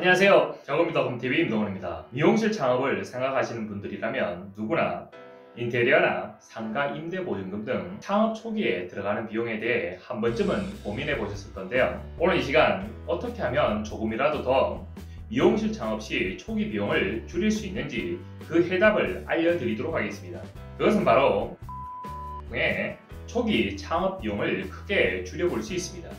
안녕하세요. 작업이다 홈TV 임동원입니다. 미용실 창업을 생각하시는 분들이라면 누구나 인테리어나 상가 임대 보증금 등 창업 초기에 들어가는 비용에 대해 한 번쯤은 고민해 보셨을 건데요. 오늘 이 시간 어떻게 하면 조금이라도 더 미용실 창업 시 초기 비용을 줄일 수 있는지 그 해답을 알려드리도록 하겠습니다. 그것은 바로 초기 창업 비용을 크게 줄여볼 수 있습니다.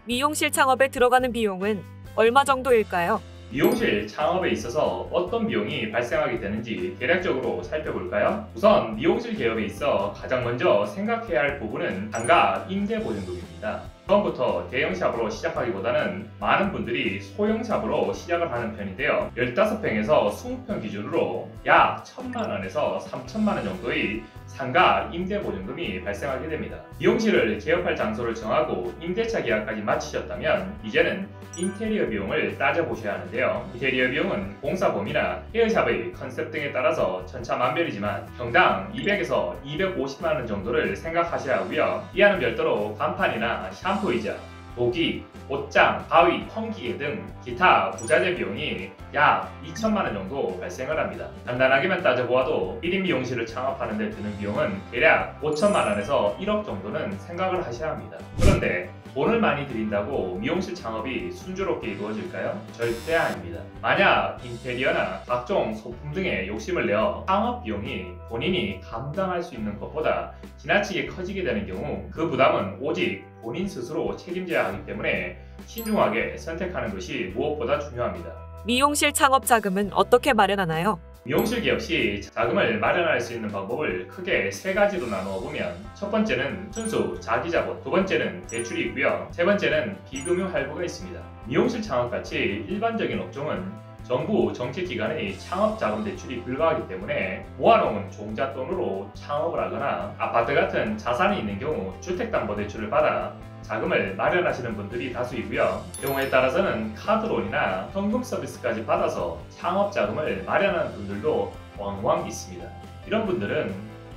미용실 창업에 들어가는 비용은 얼마 정도일까요? 미용실 창업에 있어서 어떤 비용이 발생하게 되는지 대략적으로 살펴볼까요? 우선 미용실 개업에 있어 가장 먼저 생각해야 할 부분은 상가 임대보증금입니다. 처음부터 대형샵으로 시작하기보다는 많은 분들이 소형샵으로 시작을 하는 편인데요. 15평에서 20평 기준으로 약 1,000만원에서 3,000만원 정도의 상가 임대보증금이 발생하게 됩니다. 미용실을 개업할 장소를 정하고 임대차 계약까지 마치셨다면 이제는 인테리어 비용을 따져보셔야 하는데요. 인테리어 비용은 공사 범위나 헤어샵의 컨셉 등에 따라서 천차만별이지만 평당 200에서 250만원 정도를 생각하셔야 하고요. 이와는 별도로 간판이나 샴푸이자, 도기, 옷장, 바위, 펑기계 등 기타 부자재 비용이 약 2천만원 정도 발생을 합니다. 간단하게만 따져보아도 1인 미용실을 창업하는 데 드는 비용은 대략 5천만원에서 1억 정도는 생각을 하셔야 합니다. 그런데 돈을 많이 들인다고 미용실 창업이 순조롭게 이루어질까요? 절대 아닙니다. 만약 인테리어나 각종 소품 등에 욕심을 내어 창업 비용이 본인이 감당할 수 있는 것보다 지나치게 커지게 되는 경우 그 부담은 오직 본인 스스로 책임져야 하기 때문에 신중하게 선택하는 것이 무엇보다 중요합니다. 미용실 창업 자금은 어떻게 마련하나요? 미용실 개업 시 자금을 마련할 수 있는 방법을 크게 3가지로 나누어 보면 첫 번째는 순수 자기자본, 두 번째는 대출이 있고요. 세 번째는 비금융 할부가 있습니다. 미용실 창업같이 일반적인 업종은 정부 정책기관의 창업자금 대출이 불가하기 때문에 모아놓은 종잣돈으로 창업을 하거나 아파트 같은 자산이 있는 경우 주택담보대출을 받아 자금을 마련하시는 분들이 다수이고요. 경우에 따라서는 카드론이나 현금 서비스까지 받아서 창업자금을 마련하는 분들도 왕왕 있습니다. 이런 분들은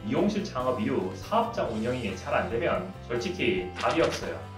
미용실 창업 이후 사업장 운영이 잘 안되면 솔직히 답이 없어요.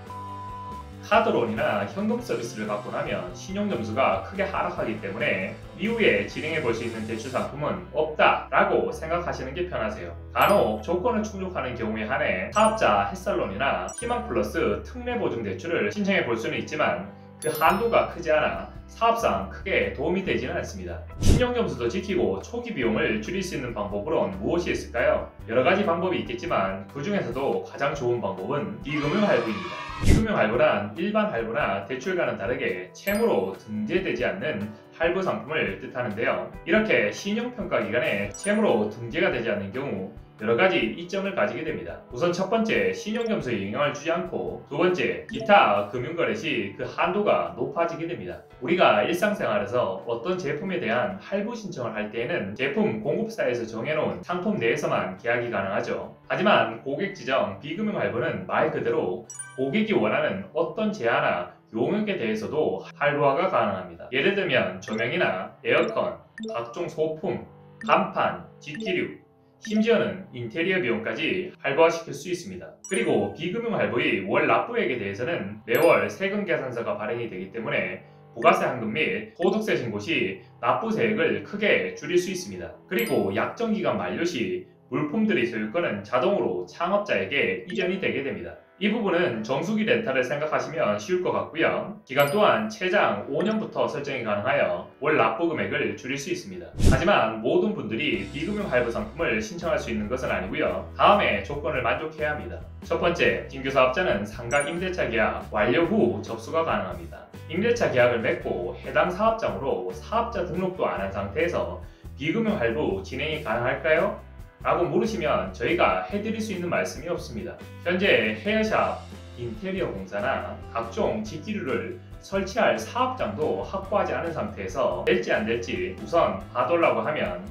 카드론이나 현금 서비스를 받고 나면 신용점수가 크게 하락하기 때문에 이후에 진행해 볼 수 있는 대출 상품은 없다라고 생각하시는 게 편하세요. 간혹 조건을 충족하는 경우에 한해 사업자 햇살론이나 희망플러스 특례보증 대출을 신청해 볼 수는 있지만 그 한도가 크지 않아 사업상 크게 도움이 되지는 않습니다. 신용점수도 지키고 초기 비용을 줄일 수 있는 방법으로는 무엇이 있을까요? 여러가지 방법이 있겠지만 그 중에서도 가장 좋은 방법은 비금융 할부입니다. 비금융 할부란 일반 할부나 대출과는 다르게 채무로 등재되지 않는 할부 상품을 뜻하는데요. 이렇게 신용평가 기간에 채무로 등재가 되지 않는 경우 여러가지 이점을 가지게 됩니다. 우선 첫 번째, 신용점수에 영향을 주지 않고 두 번째, 기타 금융거래 시 그 한도가 높아지게 됩니다. 우리가 일상생활에서 어떤 제품에 대한 할부 신청을 할 때에는 제품 공급사에서 정해놓은 상품 내에서만 계약이 가능하죠. 하지만 고객 지정 비금융 할부는 말 그대로 고객이 원하는 어떤 제한이나 용역에 대해서도 할부화가 가능합니다. 예를 들면 조명이나 에어컨, 각종 소품, 간판, 직기류, 심지어는 인테리어 비용까지 할부화시킬 수 있습니다. 그리고 비금융 할부의 월 납부액에 대해서는 매월 세금 계산서가 발행이 되기 때문에 부가세 환급 및 소득세 신고 시 납부세액을 크게 줄일 수 있습니다. 그리고 약정기간 만료 시 물품들의 소유권은 자동으로 창업자에게 이전이 되게 됩니다. 이 부분은 정수기 렌탈을 생각하시면 쉬울 것 같고요. 기간 또한 최장 5년부터 설정이 가능하여 월 납부 금액을 줄일 수 있습니다. 하지만 모든 분들이 비금융 할부 상품을 신청할 수 있는 것은 아니고요. 다음의 조건을 만족해야 합니다. 첫 번째, 신규 사업자는 상가 임대차 계약 완료 후 접수가 가능합니다. 임대차 계약을 맺고 해당 사업장으로 사업자 등록도 안 한 상태에서 비금융 할부 진행이 가능할까요? 라고 물으시면 저희가 해드릴 수 있는 말씀이 없습니다. 현재 헤어샵, 인테리어 공사나 각종 직기류를 설치할 사업장도 확보하지 않은 상태에서 될지 안 될지 우선 봐달라고 하면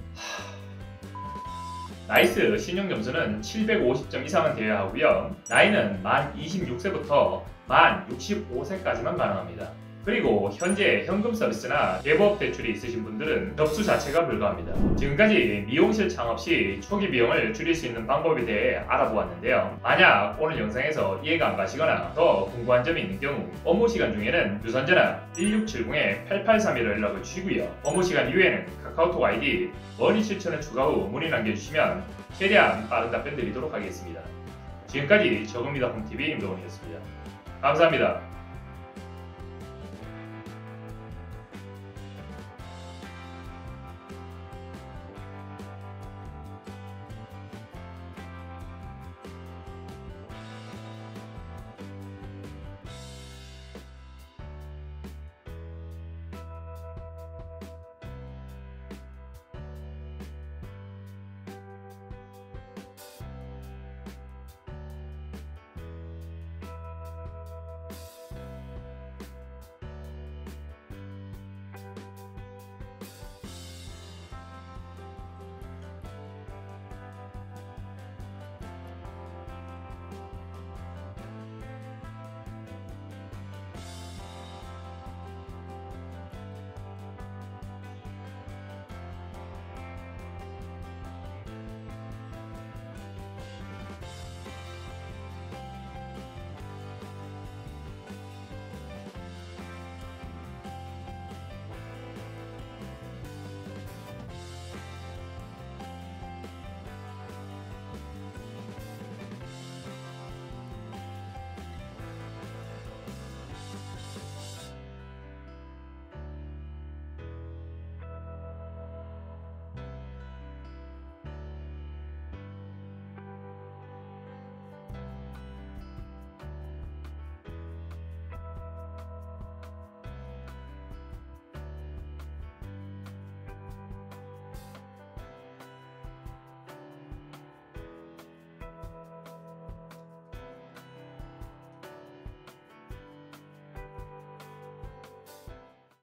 나이스 신용점수는 750점 이상은 되어야 하고요. 나이는 만 26세부터 만 65세까지만 가능합니다. 그리고 현재 현금 서비스나 대부업 대출이 있으신 분들은 접수 자체가 불가합니다. 지금까지 미용실 창업 시 초기 비용을 줄일 수 있는 방법에 대해 알아보았는데요. 만약 오늘 영상에서 이해가 안 가시거나 더 궁금한 점이 있는 경우 업무 시간 중에는 유선전화 1670-8831로 연락을 주시고요. 업무 시간 이후에는 카카오톡 아이디 머니7000을 추가 후 문의 남겨주시면 최대한 빠른 답변 드리도록 하겠습니다. 지금까지 저금리다 홈TV 임동원이었습니다. 감사합니다.